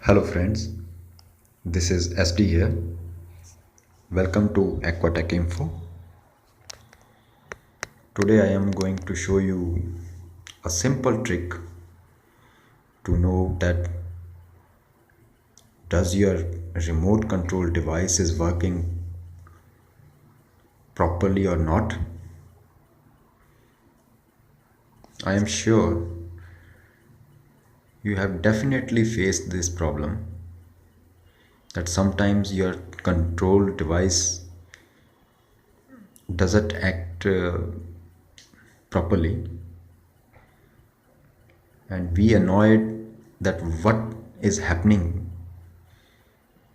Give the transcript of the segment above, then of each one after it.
Hello friends, this is SD here. Welcome to Aqua Tech Info. Today I am going to show you a simple trick to know that does your remote control device is working properly or not. I am sure you have definitely faced this problem that sometimes your control device doesn't act properly, and we annoyed that what is happening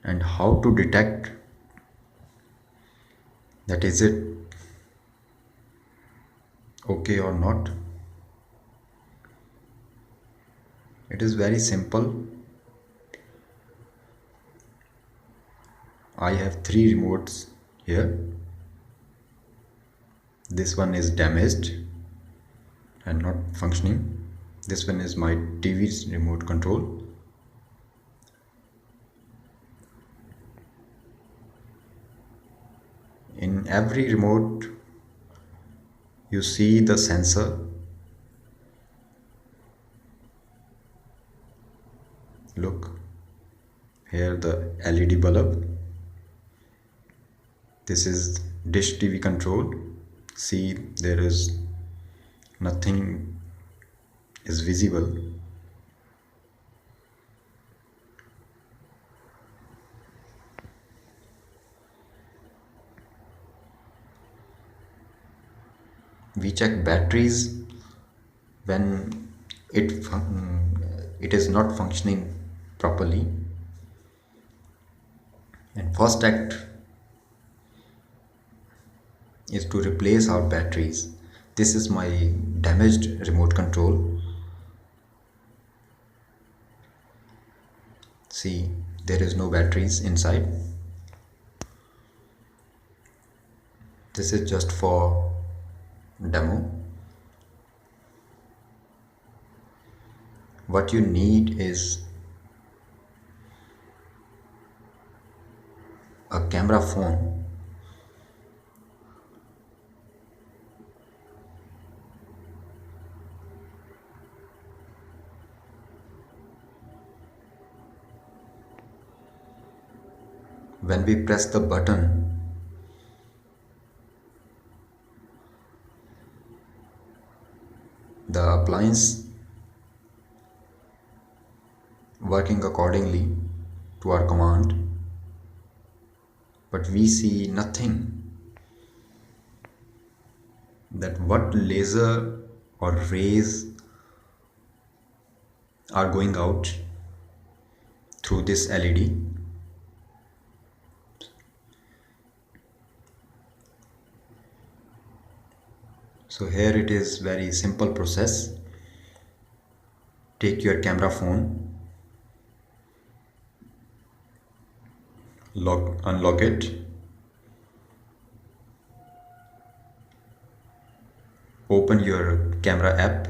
and how to detect that is it okay or not. It is very simple. I have three remotes here. This one is damaged and not functioning. This one is my TV's remote control. In every remote you see the sensor. Look here, the LED bulb. This is dish TV control. See, there is nothing is visible. We check batteries when it is not functioning properly, and first act is to replace our batteries. This is my damaged remote control. See, there is no batteries inside. This is just for demo. What you need is a camera phone. When we press the button, the appliance working accordingly to our command, but we see nothing that what laser or rays are going out through this LED. So here it is very simple process. Take your camera phone, unlock it, open your camera app,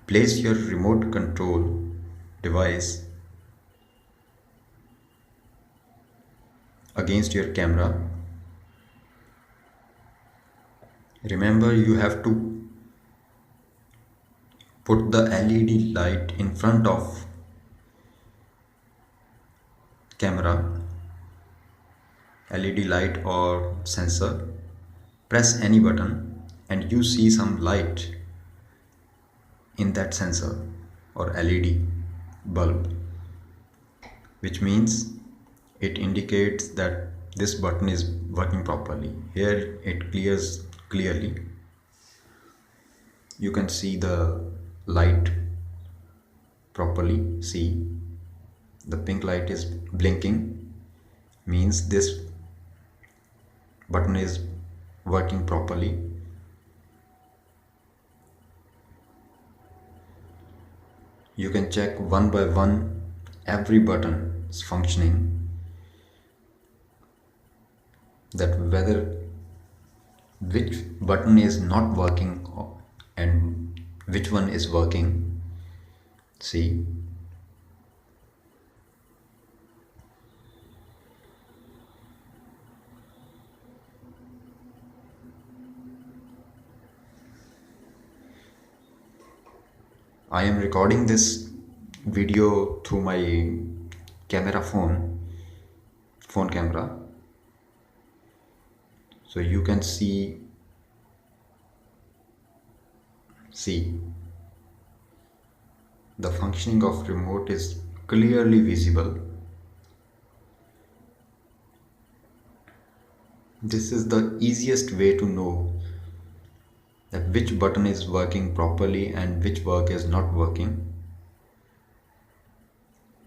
place your remote control device against your camera. Remember, you have to put the LED light in front of camera, LED light or sensor. Press any button and you see some light in that sensor or LED bulb, which means it indicates that this button is working properly. Here it clears clearly. You can see the light properly. See, the pink light is blinking, means this button is working properly. You can check one by one every button is functioning, that whether which button is not working and which one is working. See, I am recording this video through my camera phone camera, so you can see the functioning of remote is clearly visible. This is the easiest way to know that which button is working properly and which work is not working.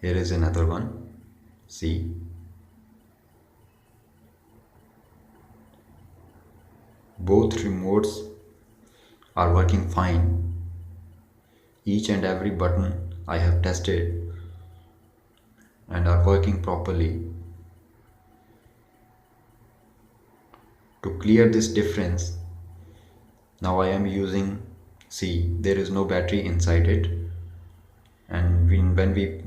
Here is another one. See, both remotes are working fine. Each and every button I have tested and are working properly. To clear this difference, now I am using, see, there is no battery inside it, and when we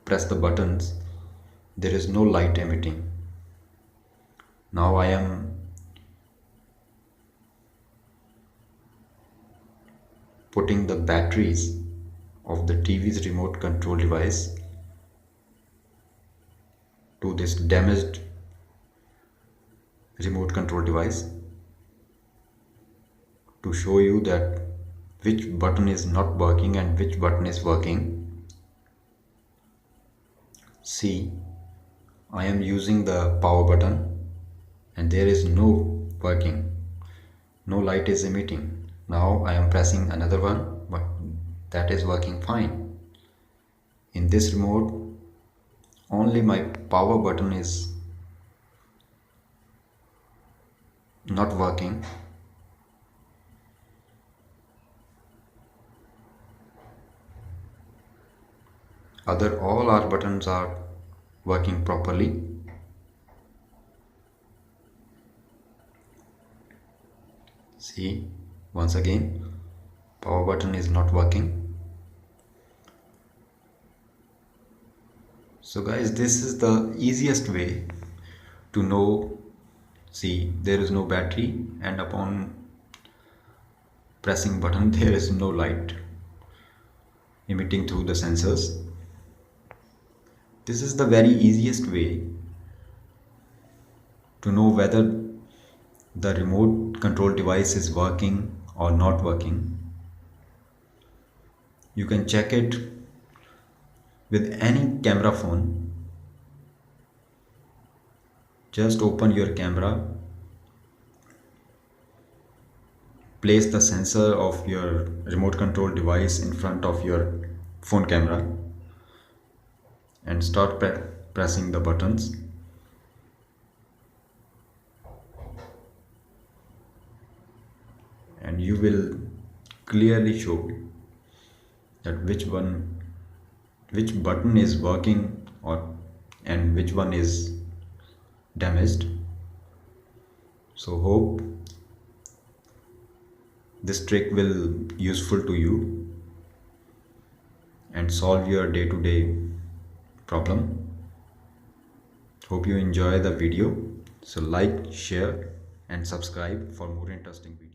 press the buttons, there is no light emitting. Now I am putting the batteries of the TV's remote control device to this damaged remote control device to show you that which button is not working and which button is working. See, I am using the power button and there is no working, no light is emitting. Now I am pressing another one, but that is working fine. In this remote, only my power button is not working. All our buttons are working properly. See, once again, power button is not working. So guys, this is the easiest way to know. See, there is no battery, and upon pressing button there is no light emitting through the sensors. This is the very easiest way to know whether the remote control device is working or not working. You can check it with any camera phone. Just open your camera, place the sensor of your remote control device in front of your phone camera and start pressing the buttons. And you will clearly show that which button is working and which one is damaged. So hope this trick will useful to you and solve your day-to-day problem. Hope you enjoy the video. So like, share and subscribe for more interesting videos.